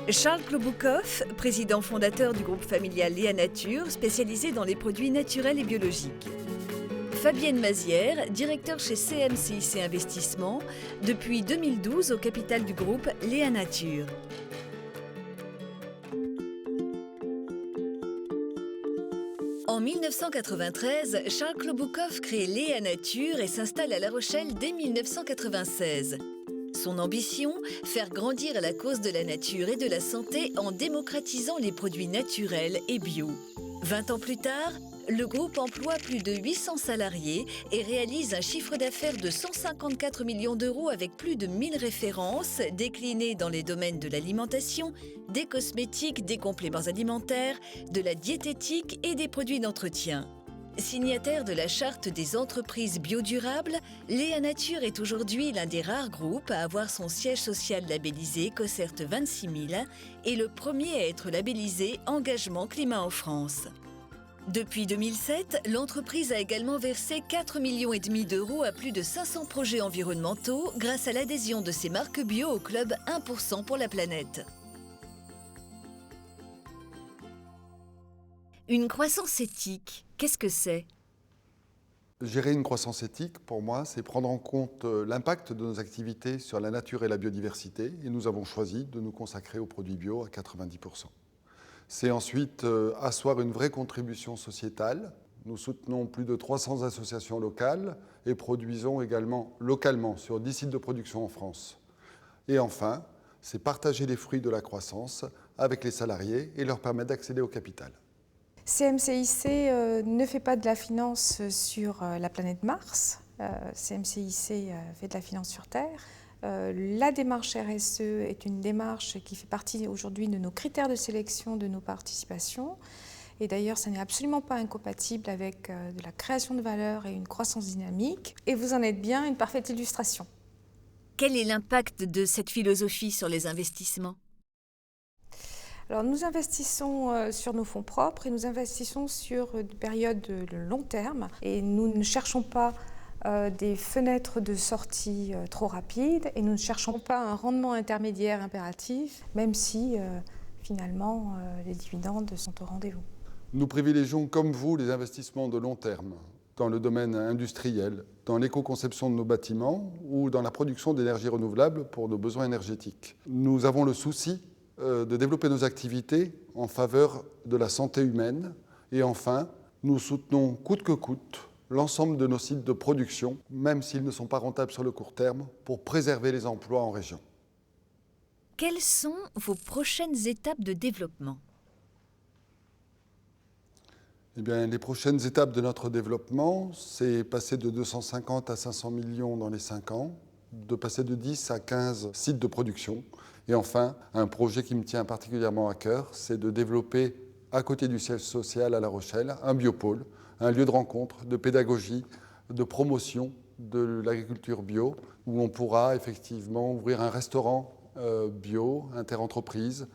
Charles Kloboukov, président fondateur du groupe familial Léa Nature, spécialisé dans les produits naturels et biologiques. Fabienne Mazière, directeur chez CMCIC Investissement, depuis 2012 au capital du groupe Léa Nature. En 1993, Charles Kloboukov crée Léa Nature et s'installe à La Rochelle dès 1996. Son ambition, faire grandir la cause de la nature et de la santé en démocratisant les produits naturels et bio. 20 ans plus tard, le groupe emploie plus de 800 salariés et réalise un chiffre d'affaires de 154 millions d'euros avec plus de 1000 références déclinées dans les domaines de l'alimentation, des cosmétiques, des compléments alimentaires, de la diététique et des produits d'entretien. Signataire de la Charte des entreprises biodurables, Léa Nature est aujourd'hui l'un des rares groupes à avoir son siège social labellisé COCERT 26000 et le premier à être labellisé Engagement Climat en France. Depuis 2007, l'entreprise a également versé 4,5 millions d'euros à plus de 500 projets environnementaux grâce à l'adhésion de ses marques bio au club 1% pour la planète. Une croissance éthique, qu'est-ce que c'est ? Gérer une croissance éthique, pour moi, c'est prendre en compte l'impact de nos activités sur la nature et la biodiversité. Et nous avons choisi de nous consacrer aux produits bio à 90%. C'est ensuite asseoir une vraie contribution sociétale. Nous soutenons plus de 300 associations locales et produisons également localement sur 10 sites de production en France. Et enfin, c'est partager les fruits de la croissance avec les salariés et leur permettre d'accéder au capital. CMCIC ne fait pas de la finance sur la planète Mars. CMCIC fait de la finance sur Terre. La démarche RSE est une démarche qui fait partie aujourd'hui de nos critères de sélection de nos participations. Et d'ailleurs, ça n'est absolument pas incompatible avec de la création de valeur et une croissance dynamique. Et vous en êtes bien une parfaite illustration. Quel est l'impact de cette philosophie sur les investissements ? Alors, nous investissons sur nos fonds propres et nous investissons sur une période de long terme. Et nous ne cherchons pas des fenêtres de sortie trop rapides et nous ne cherchons pas un rendement intermédiaire impératif, même si finalement les dividendes sont au rendez-vous. Nous privilégions, comme vous, les investissements de long terme dans le domaine industriel, dans l'éco-conception de nos bâtiments ou dans la production d'énergie renouvelable pour nos besoins énergétiques. Nous avons le souci de développer nos activités en faveur de la santé humaine. Et enfin, nous soutenons coûte que coûte l'ensemble de nos sites de production, même s'ils ne sont pas rentables sur le court terme, pour préserver les emplois en région. Quelles sont vos prochaines étapes de développement ? Eh bien, les prochaines étapes de notre développement, c'est passer de 250 à 500 millions dans les 5 ans, de passer de 10 à 15 sites de production. Et enfin, un projet qui me tient particulièrement à cœur, c'est de développer, à côté du siège social à La Rochelle, un biopôle, un lieu de rencontre, de pédagogie, de promotion de l'agriculture bio, où on pourra effectivement ouvrir un restaurant bio, interentreprise,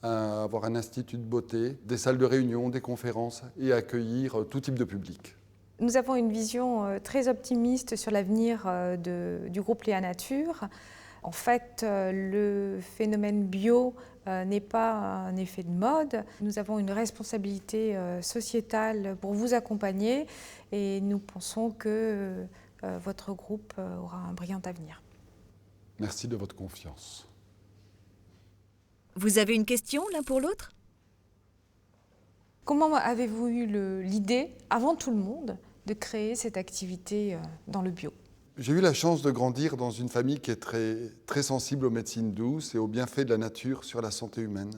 avoir un institut de beauté, des salles de réunion, des conférences et accueillir tout type de public. Nous avons une vision très optimiste sur l'avenir du groupe Léa Nature. En fait, le phénomène bio n'est pas un effet de mode. Nous avons une responsabilité sociétale pour vous accompagner et nous pensons que votre groupe aura un brillant avenir. Merci de votre confiance. Vous avez une question l'un pour l'autre ? Comment avez-vous eu l'idée, avant tout le monde, de créer cette activité dans le bio ? J'ai eu la chance de grandir dans une famille qui est très sensible aux médecines douces et aux bienfaits de la nature sur la santé humaine.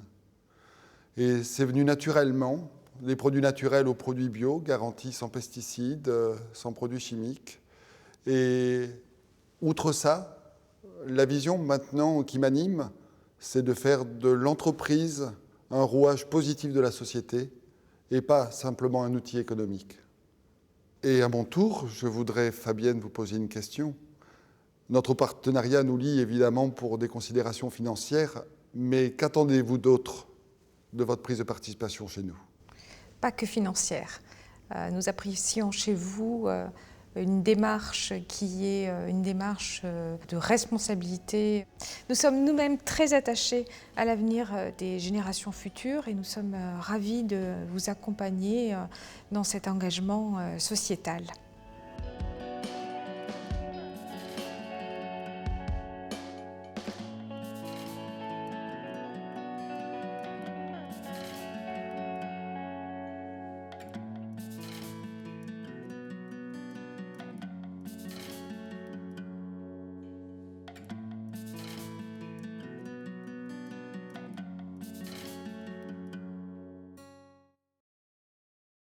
Et c'est venu naturellement, les produits naturels aux produits bio, garantis sans pesticides, sans produits chimiques. Et outre ça, la vision maintenant qui m'anime, c'est de faire de l'entreprise un rouage positif de la société et pas simplement un outil économique. Et à mon tour, je voudrais, Fabienne, vous poser une question. Notre partenariat nous lie évidemment pour des considérations financières, mais qu'attendez-vous d'autre de votre prise de participation chez nous ? Pas que financière. Nous apprécions chez vous une démarche qui est une démarche de responsabilité. Nous sommes nous-mêmes très attachés à l'avenir des générations futures et nous sommes ravis de vous accompagner dans cet engagement sociétal.